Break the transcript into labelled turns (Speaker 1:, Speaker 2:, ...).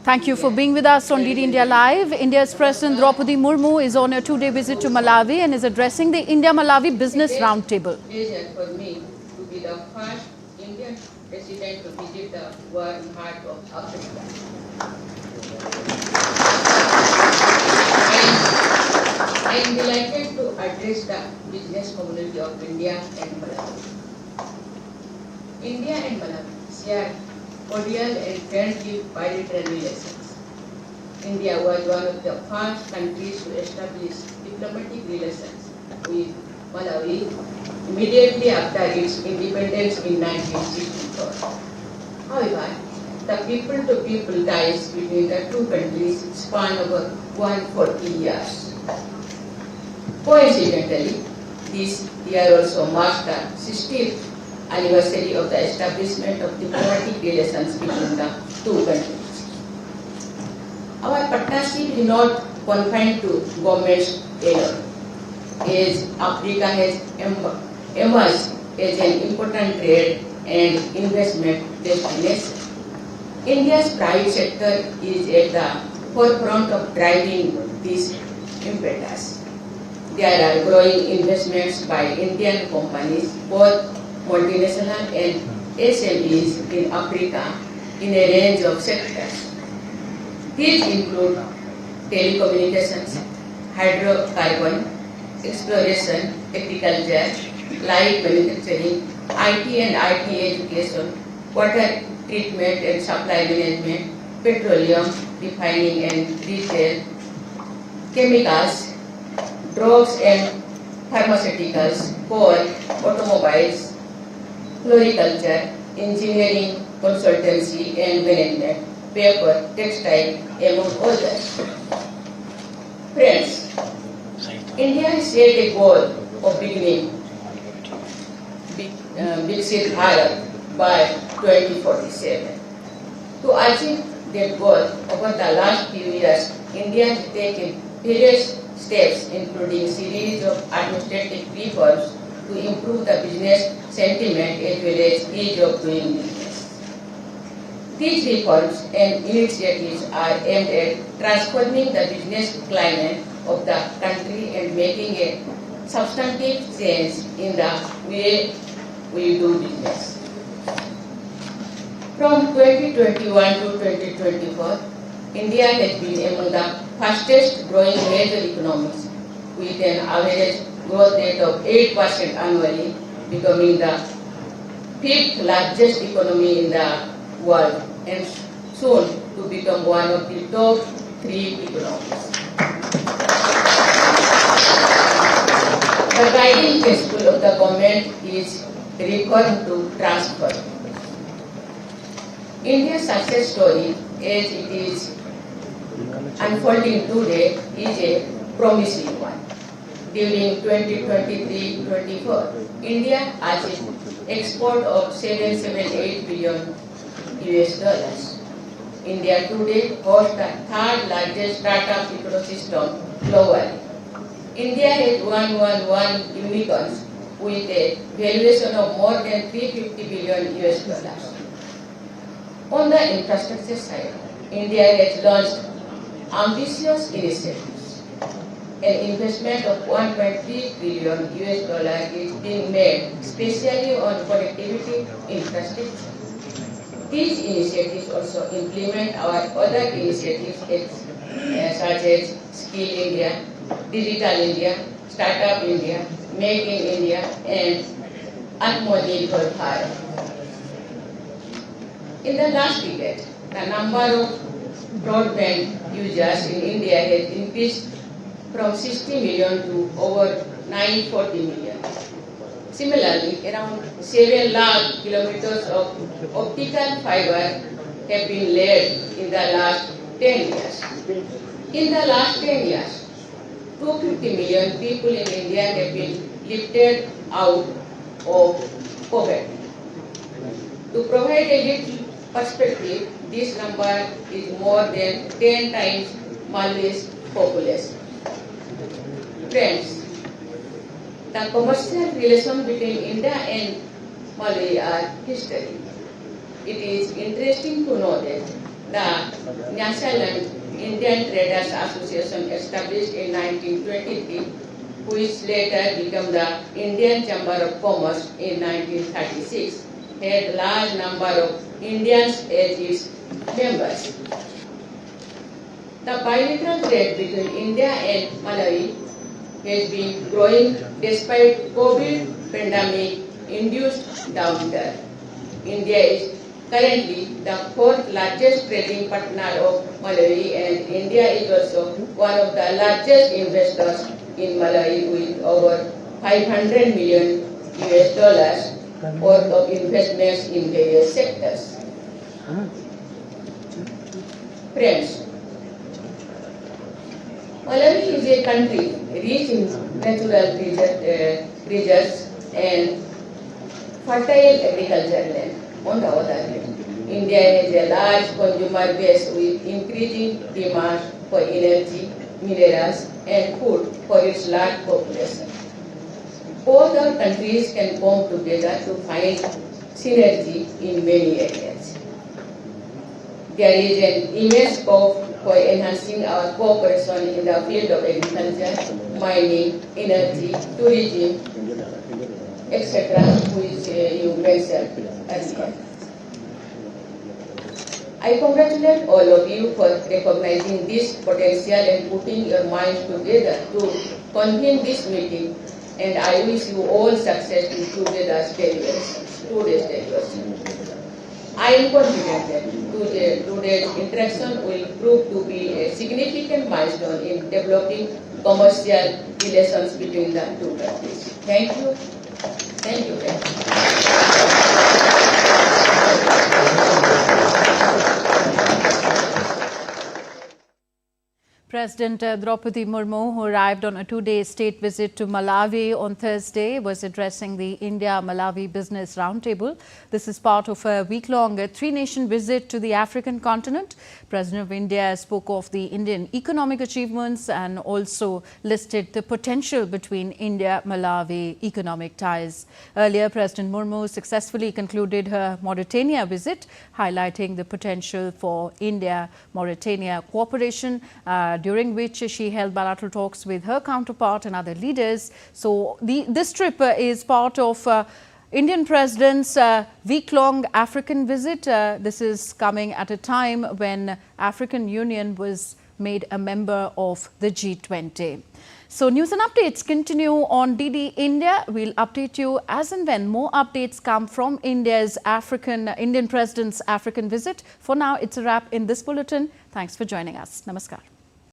Speaker 1: Thank you for being with us on DD India Live. India's President Droupadi Murmu is on a two-day visit to Malawi and is addressing the India-Malawi Business Roundtable.
Speaker 2: Pleasure for me to be the first Indian president to visit the warm heart of Africa. I am delighted to address the business community of India and Malawi. India and Malawi share cordial and friendly bilateral relations. India was one of the first countries to establish diplomatic relations with Malawi immediately after its independence in 1964. However, the people-to-people ties between the two countries span over 140 years. Coincidentally, this year also marks the 60th anniversary of the establishment of diplomatic relations between the two countries. Our partnership is not confined to governments alone, as Africa has emerged as an important trade and investment destination. India's private sector is at the forefront of driving this impetus. There are growing investments by Indian companies, both multinational and SMEs in Africa in a range of sectors. These include telecommunications, hydrocarbon, exploration, agriculture, light manufacturing, IT and IT education, water treatment and supply management, petroleum, refining and retail, chemicals, drugs and pharmaceuticals, coal, automobiles, floriculture, engineering, consultancy and management, paper, textile, among others. Friends, India has set a goal of beginning Viksit Bharat by 2047. To achieve that goal, over the last few years, India has taken various steps, including a series of administrative reforms to improve the business sentiment as well as ease of doing business. These reforms and initiatives are aimed at transforming the business climate of the country and making a substantive change in the way we do business. From 2021 to 2024, India has been among the fastest growing major economies with an average growth rate of 8% annually, becoming the 5th largest economy in the world and soon to become one of the top 3 economies. The guiding principle of the government is reform to transform. India's success story, as it is unfolding today, is a promising one. During 2023-24, India achieved export of $778 billion. India today hosts the third largest startup ecosystem globally. India has 111 unicorns with a valuation of more than $350 billion. On the infrastructure side, India has launched ambitious initiatives. An investment of $1.3 trillion is being made, especially on connectivity infrastructure. These initiatives also implement our other initiatives such as Skill India, Digital India, Startup India, Make in India, and Atmanirbhar Bharat. In the last decade, the number of broadband users in India has increased from 60 million to over 940 million. Similarly, around 7 lakh kilometers of optical fiber have been laid in the last 10 years. In the last 10 years, 250 million people in India have been lifted out of poverty. To provide a little perspective, this number is more than 10 times Malawi's population. Friends, the commercial relations between India and Malawi are history. It is interesting to know that the National Indian Traders Association established in 1923, which later became the Indian Chamber of Commerce in 1936, had a large number of Indians as its members. The bilateral trade between India and Malawi has been growing despite COVID pandemic induced downturn. India is currently the fourth largest trading partner of Malawi, and India is also one of the largest investors in Malawi with over $500 million worth of investments in various sectors. Friends, Malawi is a country rich in natural treasures and fertile agricultural land. On the other hand, India has a large consumer base with increasing demand for energy, minerals, and food for its large population. Both our countries can come together to find synergy in many areas. There is an immense scope for enhancing our cooperation in the field of agriculture, mining, energy, tourism, etc., which you mentioned earlier. I congratulate all of you for recognizing this potential and putting your minds together to convene this meeting, and I wish you all success in today's deliberations. I am confident that today's interaction will prove to be a significant milestone in developing commercial relations between the two countries. Thank you. Thank you very much.
Speaker 1: President Droupadi Murmu, who arrived on a two-day state visit to Malawi on Thursday, was addressing the India-Malawi Business Roundtable. This is part of a week-long three-nation visit to the African continent. President of India spoke of the Indian economic achievements and also listed the potential between India-Malawi economic ties. Earlier, President Murmu successfully concluded her Mauritania visit, highlighting the potential for India-Mauritania cooperation, during which she held bilateral talks with her counterpart and other leaders. So this trip is part of Indian President's week-long African visit. This is coming at a time when African Union was made a member of the G20. So news and updates continue on DD India. We'll update you as and when more updates come from Indian President's African visit. For now, it's a wrap in this bulletin. Thanks for joining us. Namaskar.